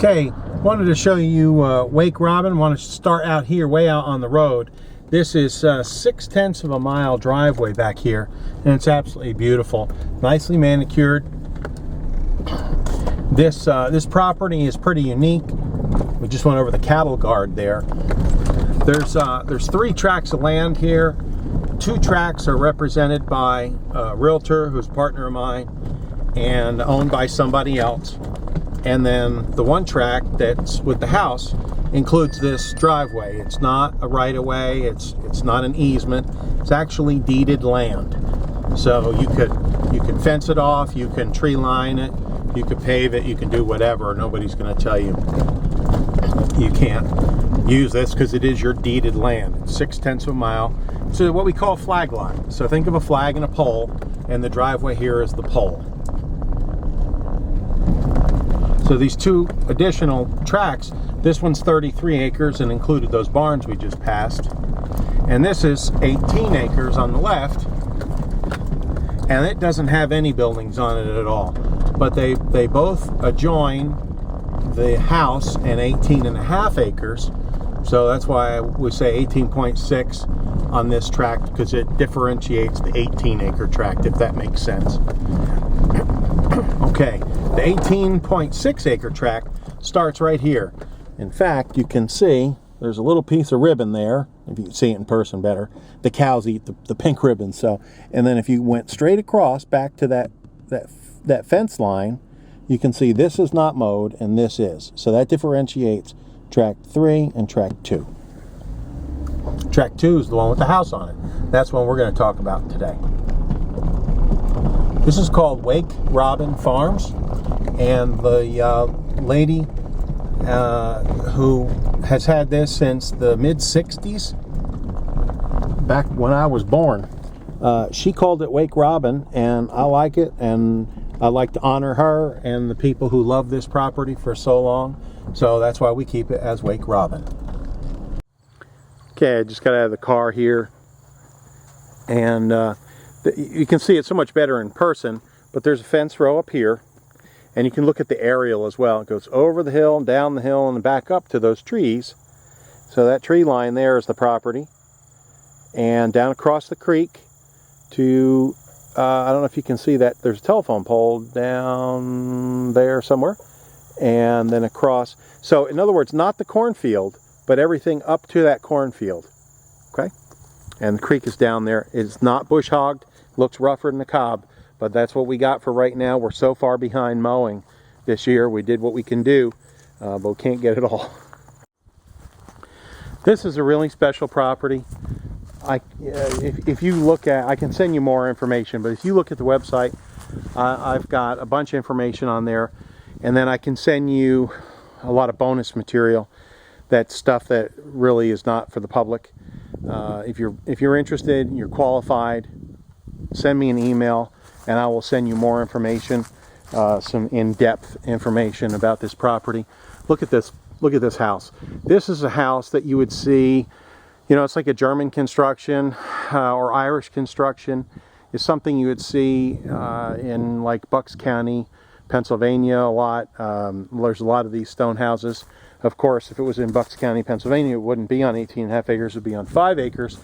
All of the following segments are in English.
Okay, wanted to show you Wake Robin. Want to start out here, way out on the road. This is 6/10 of a mile driveway back here, and it's absolutely beautiful. Nicely manicured. This property is pretty unique. We just went over the cattle guard there. There's 3 tracts of land here. 2 tracts are represented by a realtor who's a partner of mine and owned by somebody else. And then the 1 tract that's with the house includes this driveway. It's not a right-of-way, it's not an easement, it's actually deeded land. So you could fence it off, you can tree line it, you could pave it, you can do whatever. Nobody's going to tell you you can't use this because it is your deeded land. It's 6/10 of a mile. So what we call a flag lot. So think of a flag and a pole, and the driveway here is the pole. So these 2 additional tracts, this one's 33 acres and included those barns we just passed. And this is 18 acres on the left, and it doesn't have any buildings on it at all. But they both adjoin the house and 18.5 acres. So that's why we say 18.6 on this tract, because it differentiates the 18-acre tract, if that makes sense. Okay, the 18.6 acre tract starts right here. In fact, you can see there's a little piece of ribbon there. If you can see it in person better, the cows eat the pink ribbon. So, and then if you went straight across back to that fence line, you can see this is not mowed and this is. So that differentiates tract 3 and tract 2. Tract 2 is the one with the house on it. That's one we're going to talk about today. This is called Wake Robin Farms, and the lady who has had this since the mid-60s, back when I was born, she called it Wake Robin, and I like it, and I like to honor her and the people who love this property for so long, so that's why we keep it as Wake Robin. Okay, I just got out of the car here, and you can see it so much better in person, but there's a fence row up here, and you can look at the aerial as well. It goes over the hill and down the hill and back up to those trees. So that tree line there is the property, and down across the creek to, I don't know if you can see that, there's a telephone pole down there somewhere, and then across. So in other words, not the cornfield, but everything up to that cornfield. Okay? And the creek is down there. It's not bush hogged. Looks rougher than a cob, but that's what we got for right now. We're so far behind mowing this year. We did what we can do, but we can't get it all. This is a really special property. If you look at, I can send you more information, but if you look at the website, I've got a bunch of information on there, and then I can send you a lot of bonus material. That's stuff that really is not for the public. If you're interested, you're qualified, send me an email and I will send you more information, some in-depth information about this property. Look at this house. This is a house that you would see, you know, it's like a German construction or Irish construction. It's something you would see in like Bucks County, Pennsylvania a lot. There's a lot of these stone houses. Of course, if it was in Bucks County, Pennsylvania, it wouldn't be on 18.5 acres, it would be on 5 acres,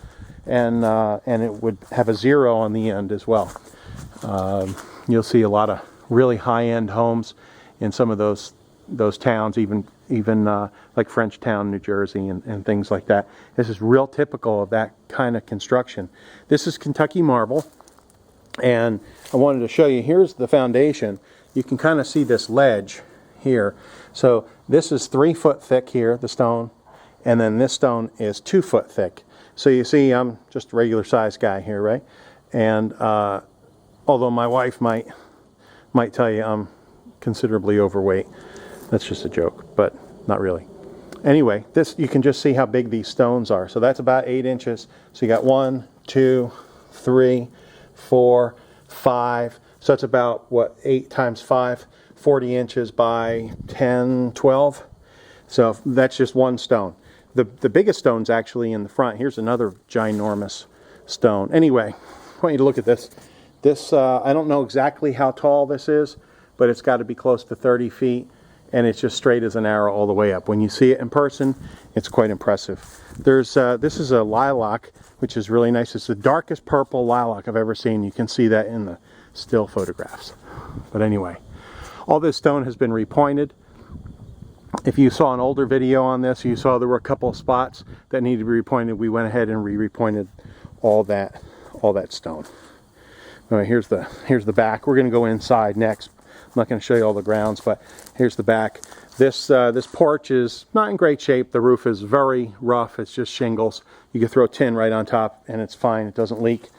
and it would have a 0 on the end as well. You'll see a lot of really high-end homes in some of those towns, even like Frenchtown, New Jersey, and things like that. This is real typical of that kind of construction. This is Kentucky marble, and I wanted to show you, here's the foundation. You can kind of see this ledge here. So this is 3 foot thick here, the stone, and then this stone is 2 foot thick. So you see, I'm just a regular sized guy here, right? And although my wife might tell you I'm considerably overweight, that's just a joke, but not really. Anyway, this, you can just see how big these stones are. So that's about 8 inches. So you got 1, 2, 3, 4, 5. So it's about, what, 8 times 5? 40 inches by 10, 12. So that's just one stone. The biggest stone's actually in the front. Here's another ginormous stone. Anyway, I want you to look at this. This, I don't know exactly how tall this is, but it's got to be close to 30 feet. and it's just straight as an arrow all the way up. When you see it in person, it's quite impressive. There's this is a lilac, which is really nice. It's the darkest purple lilac I've ever seen. You can see that in the still photographs. But anyway, all this stone has been repointed. If you saw an older video on this, you saw there were a couple of spots that needed to be repointed. We went ahead and repointed all that stone. All right, here's the back. We're going to go inside next. I'm not going to show you all the grounds, but here's the back. This porch is not in great shape. The roof is very rough. It's just shingles. You can throw tin right on top and it's fine. It doesn't leak.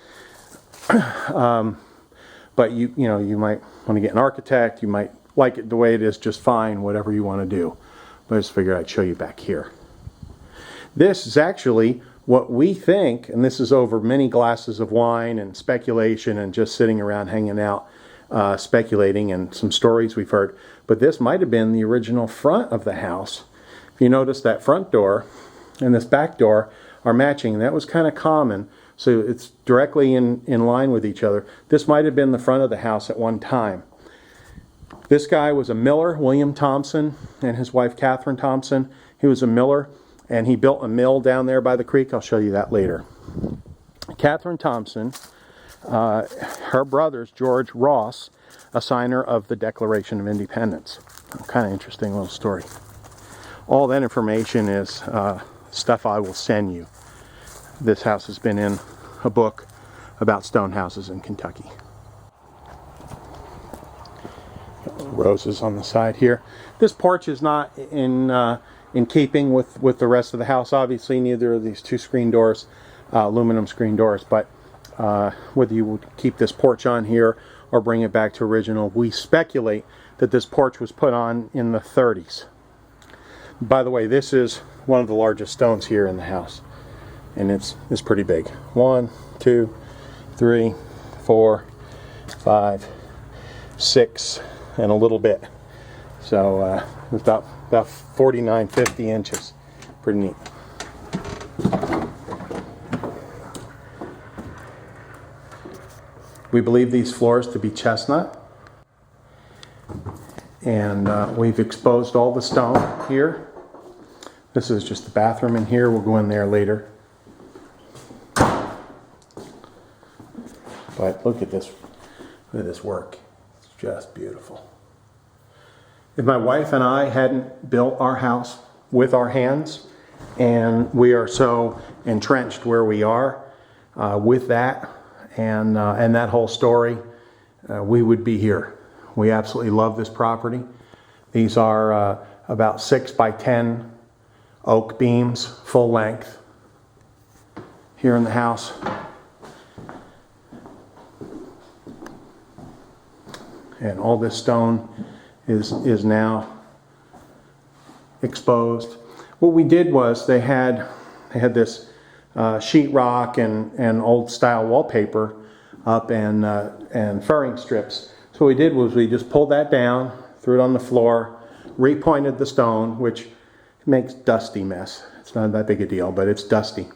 But you might want to get an architect. You might like it the way it is just fine, whatever you want to do. But I just figured I'd show you back here. This is actually what we think, and this is over many glasses of wine and speculation and just sitting around hanging out, speculating, and some stories we've heard. But this might have been the original front of the house. If you notice, that front door and this back door are matching. That was kind of common. So it's directly in line with each other. This might have been the front of the house at one time. This guy was a miller, William Thompson, and his wife Catherine Thompson. He was a miller, and he built a mill down there by the creek. I'll show you that later. Catherine Thompson, her brother's George Ross, a signer of the Declaration of Independence. Kind of interesting little story. All that information is stuff I will send you. This house has been in a book about stone houses in Kentucky. Roses on the side here. This porch is not in keeping with the rest of the house. Obviously, neither of these two screen doors, aluminum screen doors. But whether you would keep this porch on here or bring it back to original, we speculate that this porch was put on in the 30s. By the way, this is one of the largest stones here in the house, and it's pretty big. 1, 2, 3, 4, 5, 6. And a little bit. So it's about 49, 50 inches. Pretty neat. We believe these floors to be chestnut. And we've exposed all the stone here. This is just the bathroom in here. We'll go in there later. But look at this. Look at this work. Just beautiful. If my wife and I hadn't built our house with our hands, and we are so entrenched where we are with that and that whole story, we would be here. We absolutely love this property. These are about 6 by 10 oak beams, full length, here in the house. And all this stone is now exposed. What we did was they had this sheetrock and old style wallpaper up and furring strips. So what we did was we just pulled that down, threw it on the floor, repointed the stone, which makes dusty mess. It's not that big a deal, but it's dusty.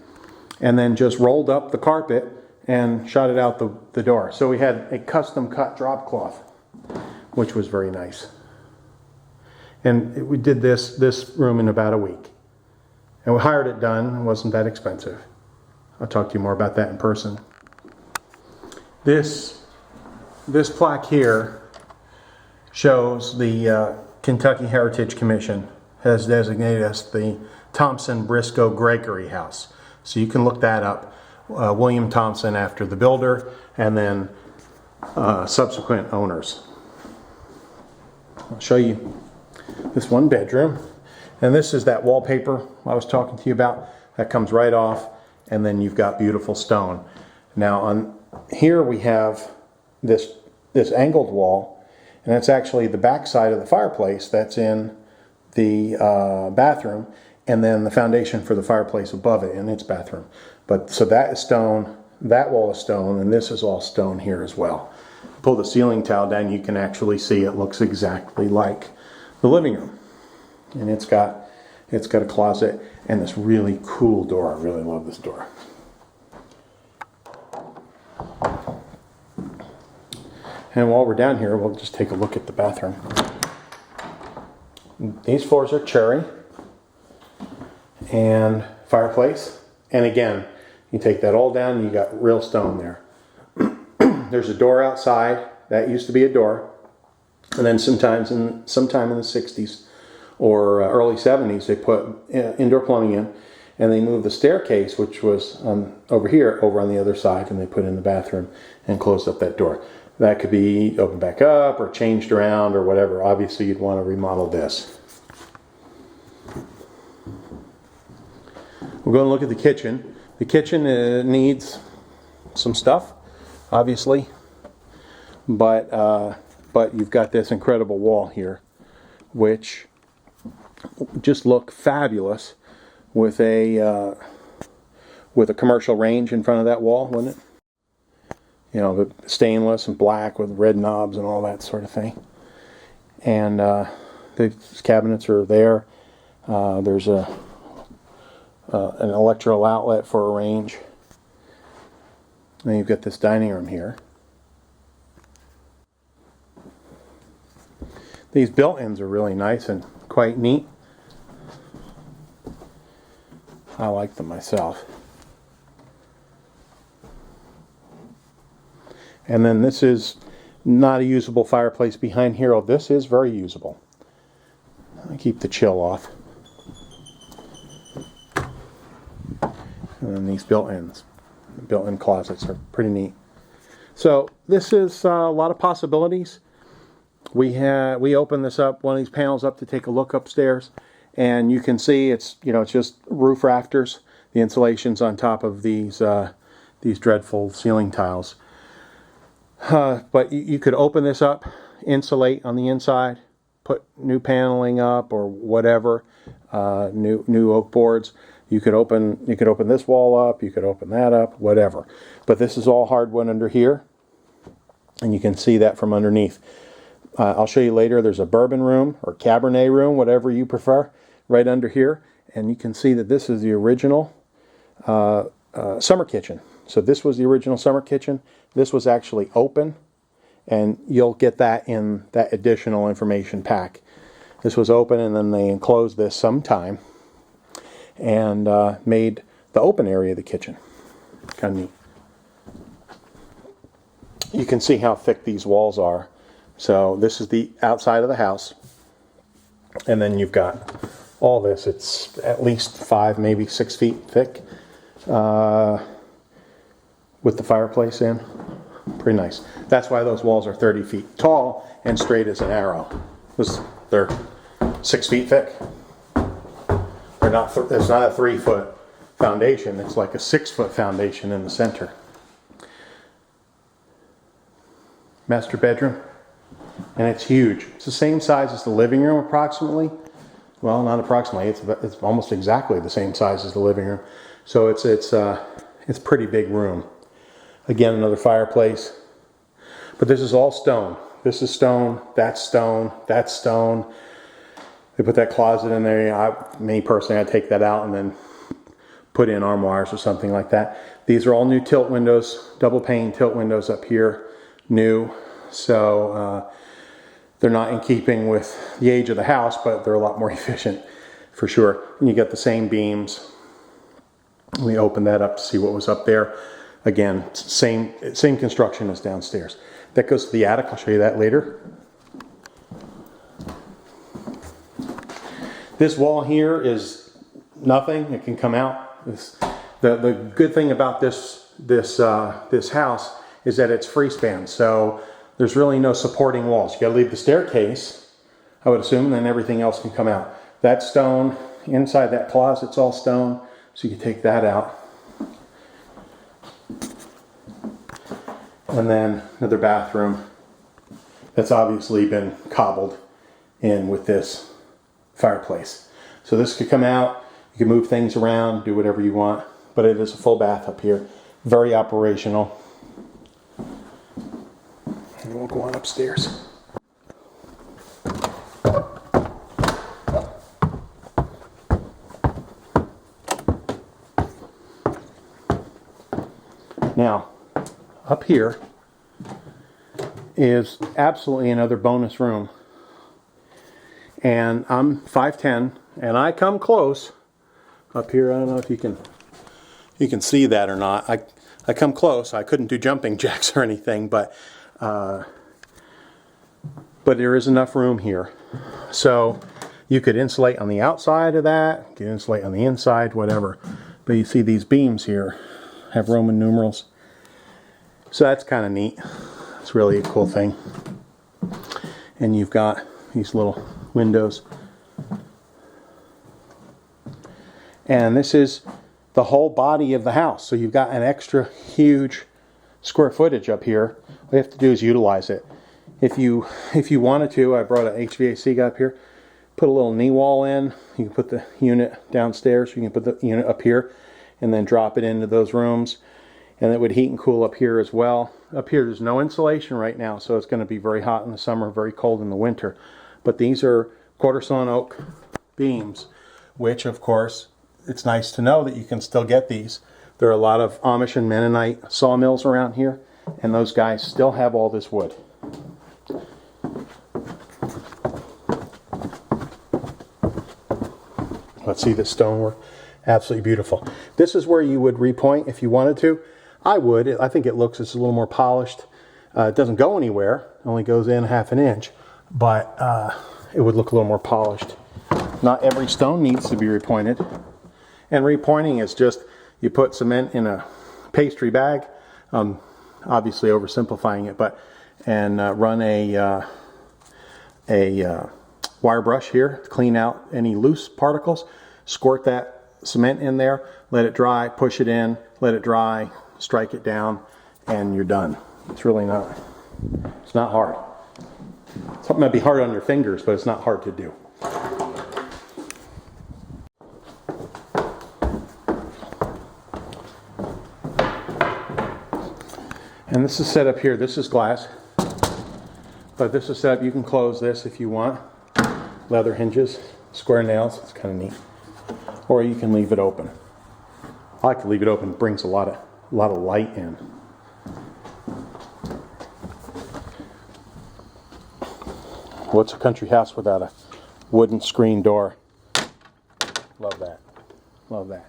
And then just rolled up the carpet and shot it out the door. So we had a custom cut drop cloth, which was very nice. And we did this room in about a week. And we hired it done. It wasn't that expensive. I'll talk to you more about that in person. This plaque here shows the Kentucky Heritage Commission has designated us the Thompson Briscoe Gregory House. So you can look that up. William Thompson after the builder, and then subsequent owners. I'll show you this one bedroom. And this is that wallpaper I was talking to you about. That comes right off, and then you've got beautiful stone. Now on here we have this angled wall, and that's actually the back side of the fireplace that's in the bathroom, and then the foundation for the fireplace above it in its bathroom. But so that is stone, that wall is stone, and this is all stone here as well. Pull the ceiling tile down, you can actually see it looks exactly like the living room. And it's got a closet and this really cool door. I really love this door. And while we're down here, we'll just take a look at the bathroom. These floors are cherry and fireplace. And again, you take that all down and you got real stone there. There's a door outside. That used to be a door. And then sometime in the 60s or early 70s, they put indoor plumbing in. And they moved the staircase, which was over here, over on the other side, and they put in the bathroom and closed up that door. That could be opened back up or changed around or whatever. Obviously, you'd want to remodel this. We're going to look at the kitchen. The kitchen needs some stuff, obviously, but you've got this incredible wall here, which just look fabulous with a commercial range in front of that wall, wouldn't it? You know, stainless and black with red knobs and all that sort of thing. And the cabinets are there. There's an electrical outlet for a range. Then you've got this dining room here. These built-ins are really nice and quite neat. I like them myself. And then this is not a usable fireplace behind here. Oh, this is very usable. I keep the chill off. And then these built-ins. Built-in closets are pretty neat. So this is a lot of possibilities. We opened this up, one of these panels up to take a look upstairs, and you can see it's just roof rafters. The insulation's on top of these dreadful ceiling tiles. But you could open this up, insulate on the inside, put new paneling up or whatever, new oak boards. You could open this wall up, you could open that up, whatever. But this is all hardwood under here, and you can see that from underneath. I'll show you later. There's a bourbon room or Cabernet room, whatever you prefer, right under here, and you can see that this is the original summer kitchen. So this was the original summer kitchen. This was actually open, and you'll get that in that additional information pack. This was open, and then they enclosed this sometime and made the open area of the kitchen. Kind of neat. You can see how thick these walls are. So this is the outside of the house, and then you've got all this. It's at least 5, maybe 6 feet thick with the fireplace in. Pretty nice. That's why those walls are 30 feet tall and straight as an arrow. They're 6 feet thick. They're not. It's not a 3-foot foundation. It's like a 6-foot foundation in the center. Master bedroom, and it's huge. It's the same size as the living room, approximately. Well, not approximately. It's almost exactly the same size as the living room. So it's pretty big room. Again, another fireplace. But this is all stone. This is stone. That's stone. That's stone. They put that closet in there. Me personally, I'd take that out and then put in armoires or something like that. These are all new tilt windows, double pane tilt windows up here, new. So they're not in keeping with the age of the house, but they're a lot more efficient for sure. And you get the same beams. We opened that up to see what was up there. Again, same construction as downstairs. That goes to the attic. I'll show you that later. This wall here is nothing. It can come out. The good thing about this house is that it's freespan. So there's really no supporting walls. You got to leave the staircase, I would assume, and then everything else can come out. That's stone. Inside that closet's all stone. So you can take that out. And then another bathroom that's obviously been cobbled in with this fireplace. So this could come out. You can move things around, do whatever you want. But it is a full bath up here. Very operational. And we'll go on upstairs. Now, up here is absolutely another bonus room. And I'm 5'10", and I come close up here. I don't know if you can see that or not. I come close. I couldn't do jumping jacks or anything, but there is enough room here. So you could insulate on the outside of that, you could insulate on the inside, whatever. But you see these beams here have Roman numerals. So that's kind of neat. It's really a cool thing. And you've got these little windows. And this is the whole body of the house. So you've got an extra huge square footage up here. All you have to do is utilize it. If you wanted to, I brought an HVAC guy up here, put a little knee wall in. You can put the unit downstairs, you can put the unit up here, and then drop it into those rooms. And it would heat and cool up here as well. Up here there's no insulation right now, so it's going to be very hot in the summer, very cold in the winter. But these are quarter sawn oak beams, which of course, it's nice to know that you can still get these. There are a lot of Amish and Mennonite sawmills around here, and those guys still have all this wood. Let's see this stonework. Absolutely beautiful. This is where you would repoint if you wanted to. I would. I think it looks it's a little more polished. It doesn't go anywhere. It only goes in 1/2 inch. But it would look a little more polished. Not every stone needs to be repointed. And repointing is just you put cement in a pastry bag. Obviously oversimplifying it, but and run a wire brush here to clean out any loose particles. Squirt that cement in there, let it dry, push it in, let it dry, strike it down, and you're done. It's really not, it's not hard. Something might be hard on your fingers, but it's not hard to do. And this is set up here, this is glass, but this is set up, you can close this if you want. Leather hinges, square nails, it's kind of neat. Or you can leave it open. I like to leave it open, it brings a lot of light in. What's a country house without a wooden screen door? Love that, love that.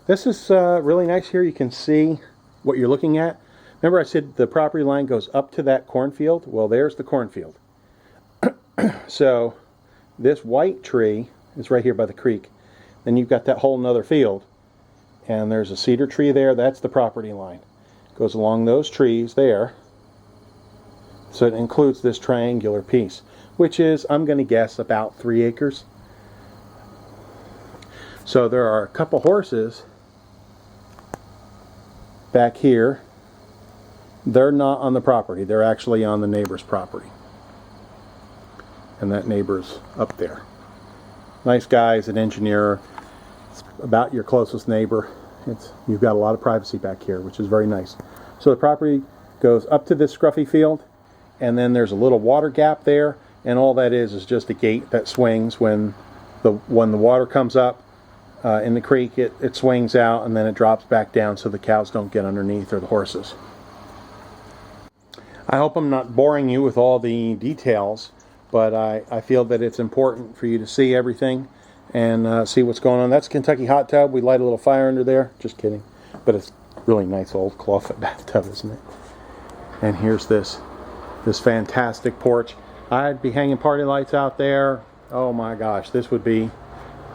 This is really nice here, you can see what you're looking at. Remember I said the property line goes up to that cornfield? Well, there's the cornfield. So this white tree is right here by the creek. Then you've got that whole nother field. And there's a cedar tree there. That's the property line. Goes along those trees there. So it includes this triangular piece, which is, I'm going to guess, about 3 acres. So there are a couple horses back here. They're not on the property. They're actually on the neighbor's property. And that neighbor's up there. Nice guy, he's an engineer. It's about your closest neighbor. You've got a lot of privacy back here, which is very nice. So the property goes up to this scruffy field, and then there's a little water gap there, and all that is just a gate that swings when the water comes up in the creek. It swings out, and then it drops back down so the cows don't get underneath, or the horses. I hope I'm not boring you with all the details, but I feel that it's important for you to see everything and see what's going on. That's a Kentucky hot tub. We light a little fire under there. Just kidding. But it's really nice old clawfoot bathtub, isn't it? And here's this fantastic porch. I'd be hanging party lights out there. Oh my gosh, this would be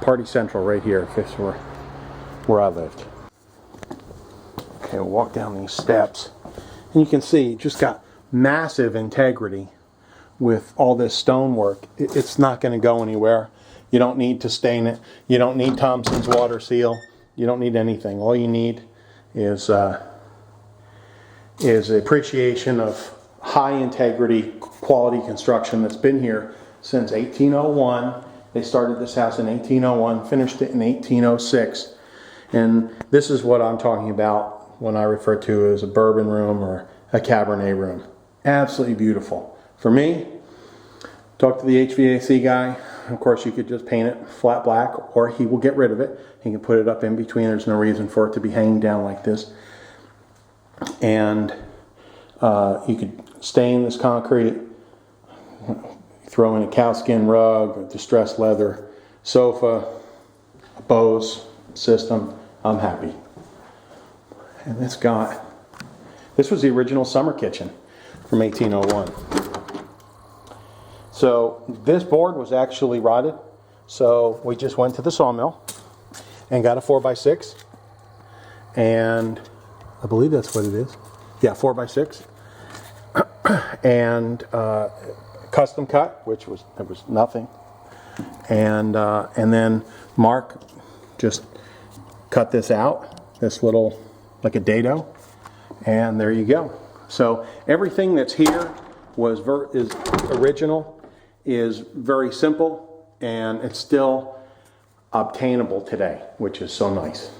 party central right here if this were where I lived. Okay, we'll walk down these steps. And you can see, it just got massive integrity with all this stonework. It's not going to go anywhere. You don't need to stain it. You don't need Thompson's water seal. You don't need anything. All you need is appreciation of high integrity, quality construction that's been here since 1801. They started this house in 1801, finished it in 1806. And this is what I'm talking about when I refer to as a bourbon room or a Cabernet room. Absolutely beautiful. For me, talk to the HVAC guy. Of course, you could just paint it flat black, or he will get rid of it. He can put it up in between. There's no reason for it to be hanging down like this. And you could stain this concrete throw in a cowskin rug, a distressed leather sofa, a Bose system, I'm happy. And this was the original summer kitchen from 1801. So this board was actually rotted. So we just went to the sawmill and got a 4x6. And I believe that's what it is. Yeah, 4x6. And custom cut, which was, there was nothing. And then Mark just cut this out, this little, like a dado. And there you go. So everything that's here is original, is very simple, and it's still obtainable today, which is so nice.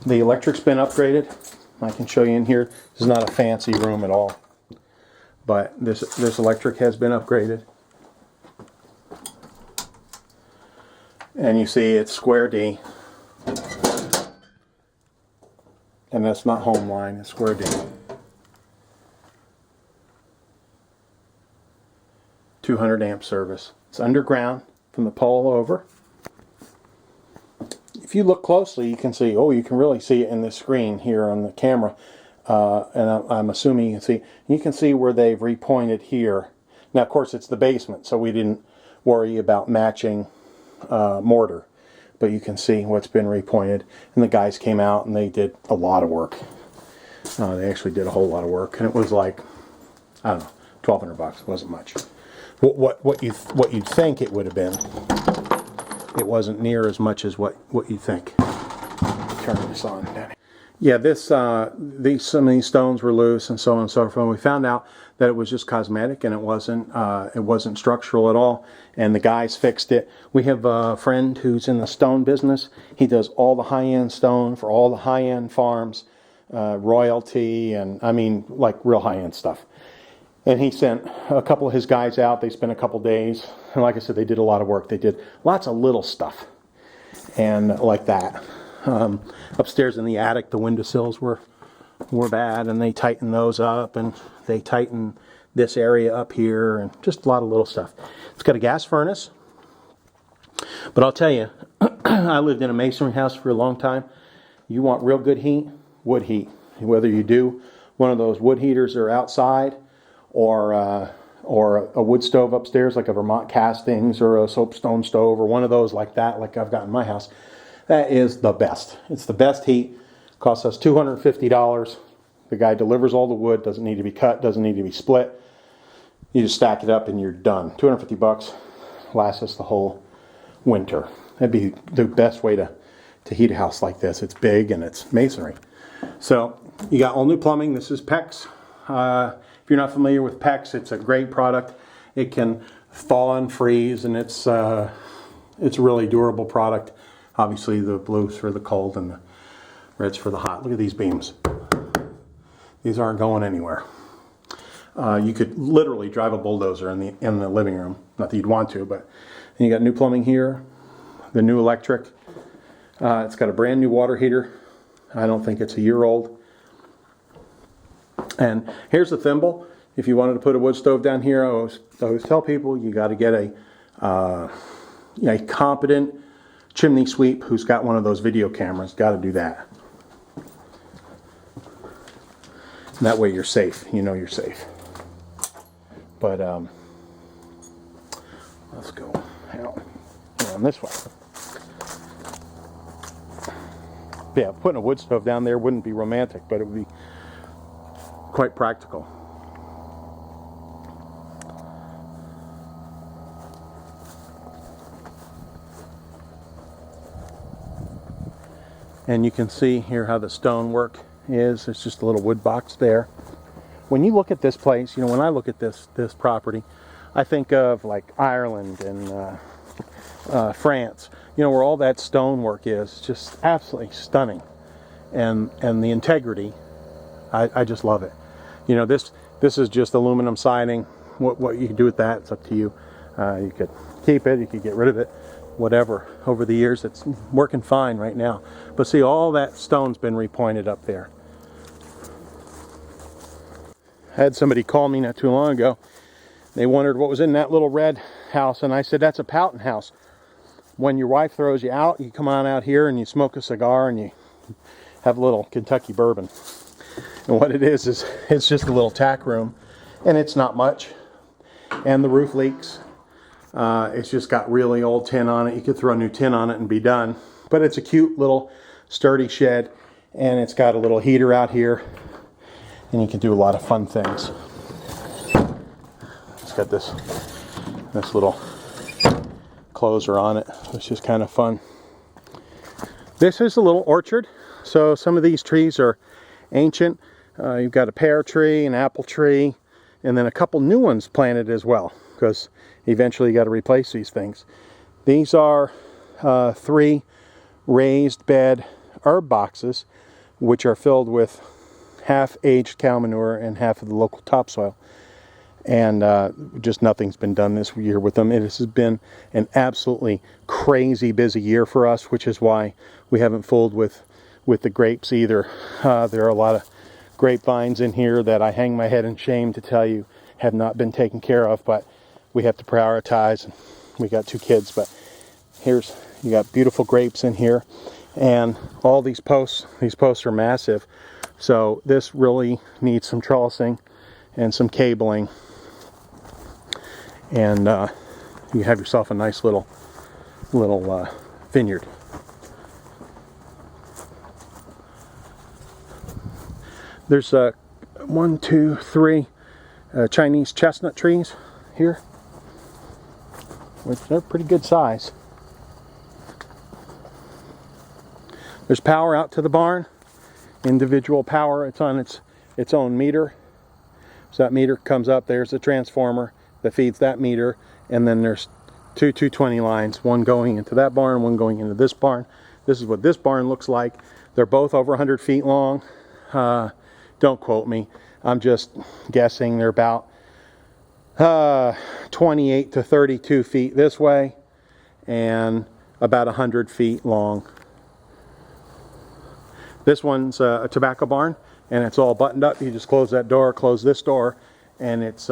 The electric's been upgraded. I can show you in here. This is not a fancy room at all, but this electric has been upgraded. And you see it's square D. And that's not home line, it's square D. 200 amp service. It's underground from the pole over. If you look closely, you can see, oh, you can really see it in the screen here on the camera. And I'm assuming you can see where they've repointed here. Now, of course, it's the basement, so we didn't worry about matching mortar. But you can see what's been repointed. And the guys came out and they did a lot of work. They actually did a whole lot of work. And it was like, I don't know, $1,200. It wasn't much. What you'd think it would have been. It wasn't near as much as what you'd think. Turn this on, Danny. Yeah, some of these stones were loose and so on and so forth. We found out that it was just cosmetic and it wasn't structural at all. And the guys fixed it. We have a friend who's in the stone business. He does all the high-end stone for all the high-end farms, royalty, and I mean like real high-end stuff. And he sent a couple of his guys out. They spent a couple days. And like I said, they did a lot of work. They did lots of little stuff. And like that. Upstairs in the attic, the windowsills were bad. And they tightened those up. And they tightened this area up here. And just a lot of little stuff. It's got a gas furnace. But I'll tell you, I lived in a masonry house for a long time. You want real good heat? Wood heat. Whether you do one of those wood heaters that are outside, or a wood stove upstairs, like a Vermont Castings or a soapstone stove, or one of those like that, like I've got in my house. That is the best. It's the best heat. Costs us $250. The guy delivers all the wood. Doesn't need to be cut. Doesn't need to be split. You just stack it up and you're done. $250 lasts us the whole winter. That'd be the best way to heat a house like this. It's big and it's masonry. So you got all new plumbing. This is PEX. If you're not familiar with PEX, it's a great product. It can thaw and freeze, and it's a really durable product. Obviously, the blue's for the cold and the red's for the hot. Look at these beams. These aren't going anywhere. You could literally drive a bulldozer in the living room. Not that you'd want to, but and you got new plumbing here, the new electric. It's got a brand new water heater. I don't think it's a year old. And here's the thimble. If you wanted to put a wood stove down here, I always tell people you got to get a competent chimney sweep who's got one of those video cameras. Got to do that. And that way you're safe. You know you're safe. But let's go out on this way. Yeah, putting a wood stove down there wouldn't be romantic, but it would be quite practical. And you can see here how the stonework is. It's just a little wood box there. When you look at this place, you know, when I look at this property, I think of like Ireland and France, you know, where all that stonework is just absolutely stunning. And the integrity, I just love it. You know, this is just aluminum siding. What you can do with that, it's up to you. You could keep it, you could get rid of it, whatever. Over the years, it's working fine right now. But see, all that stone's been repointed up there. had somebody call me not too long ago. They wondered what was in that little red house, and I said, that's a Poughton house. When your wife throws you out, you come on out here and you smoke a cigar and you have a little Kentucky bourbon. And what it is it's just a little tack room, and it's not much. And the roof leaks. It's just got really old tin on it. You could throw new tin on it and be done. But it's a cute little sturdy shed, and it's got a little heater out here, and you can do a lot of fun things. It's got this little closer on it, which is kind of fun. This is a little orchard. So some of these trees are ancient. You've got a pear tree, an apple tree, and then a couple new ones planted as well, because eventually you got to replace these things. These are 3 raised bed herb boxes, which are filled with half aged cow manure and half of the local topsoil. And just nothing's been done this year with them. It has been an absolutely crazy busy year for us, which is why we haven't fooled with the grapes either. There are a lot of grapevines in here that I hang my head in shame to tell you have not been taken care of, but we have to prioritize. We got 2 kids, but you got beautiful grapes in here, and all these posts are massive. So this really needs some trellising and some cabling, and you have yourself a nice little vineyard. There's 1, 2, 3 Chinese chestnut trees here, which they're pretty good size. There's power out to the barn, individual power. It's on its own meter. So that meter comes up, there's a transformer that feeds that meter, and then there's 2 220 lines, one going into that barn, one going into this barn. This is what this barn looks like. They're both over 100 feet long. Don't quote me. I'm just guessing. They're about 28 to 32 feet this way, and about 100 feet long. This one's a tobacco barn, and it's all buttoned up. You just close that door, close this door, and it's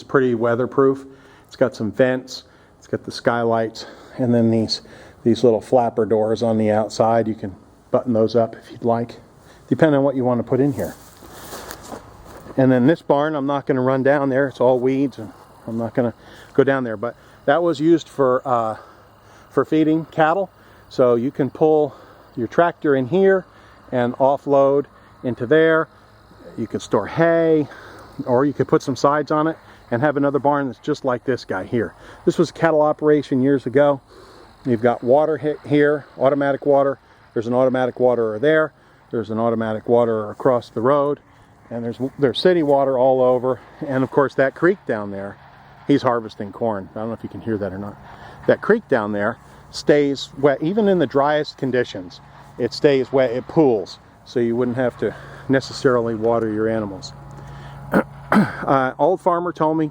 pretty weatherproof. It's got some vents, it's got the skylights, and then these little flapper doors on the outside. You can button those up if you'd like, depending on what you want to put in here. And then this barn, I'm not going to run down there. It's all weeds, and I'm not going to go down there. But that was used for feeding cattle. So you can pull your tractor in here and offload into there. You can store hay, or you could put some sides on it and have another barn that's just like this guy here. This was a cattle operation years ago. You've got water here, automatic water. There's an automatic waterer there. There's an automatic waterer across the road. And there's city water all over. And of course that creek down there, he's harvesting corn. I don't know if you can hear that or not. That creek down there stays wet. Even in the driest conditions, it stays wet, it pools. So you wouldn't have to necessarily water your animals. Old farmer told me,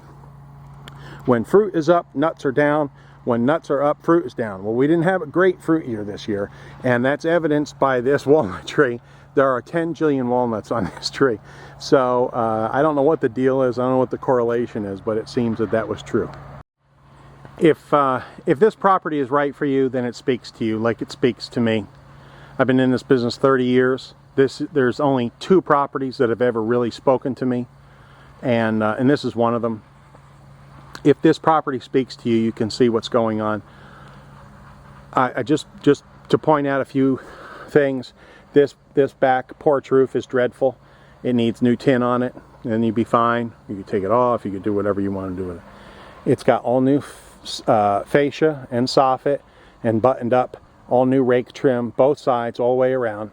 when fruit is up, nuts are down. When nuts are up, fruit is down. Well, we didn't have a great fruit year this year, and that's evidenced by this walnut tree. There are 10 jillion walnuts on this tree. So I don't know what the deal is. I don't know what the correlation is, but it seems that was true. If this property is right for you, then it speaks to you like it speaks to me. I've been in this business 30 years. There's only 2 properties that have ever really spoken to me, and this is one of them. If this property speaks to you, you can see what's going on. I just to point out a few things. This back porch roof is dreadful. It needs new tin on it, and you'd be fine. You could take it off. You could do whatever you want to do with it. It's got all new fascia and soffit, and buttoned up, all new rake trim, both sides, all the way around.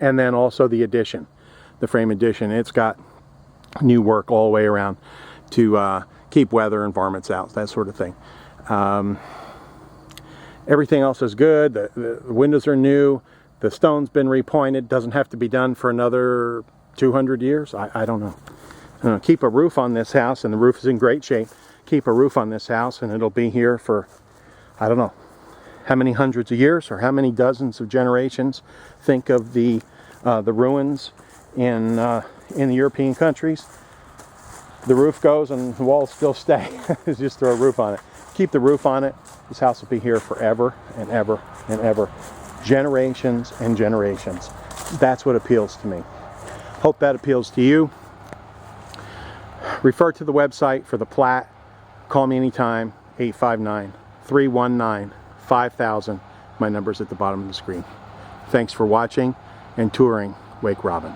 And then also the addition, the frame addition. It's got new work all the way around to keep weather and varmints out, that sort of thing. Everything else is good. The windows are new. The stone's been repointed. Doesn't have to be done for another 200 years. I don't know. Keep a roof on this house, and the roof is in great shape. Keep a roof on this house, and it'll be here for, I don't know, how many hundreds of years or how many dozens of generations. Think of the ruins in in the European countries, the roof goes and the walls still stay. Just throw a roof on it. Keep the roof on it. This house will be here forever and ever and ever. Generations and generations. That's what appeals to me. Hope that appeals to you. Refer to the website for the plat. Call me anytime, 859-319-5000. My number's at the bottom of the screen. Thanks for watching and touring Wake Robin.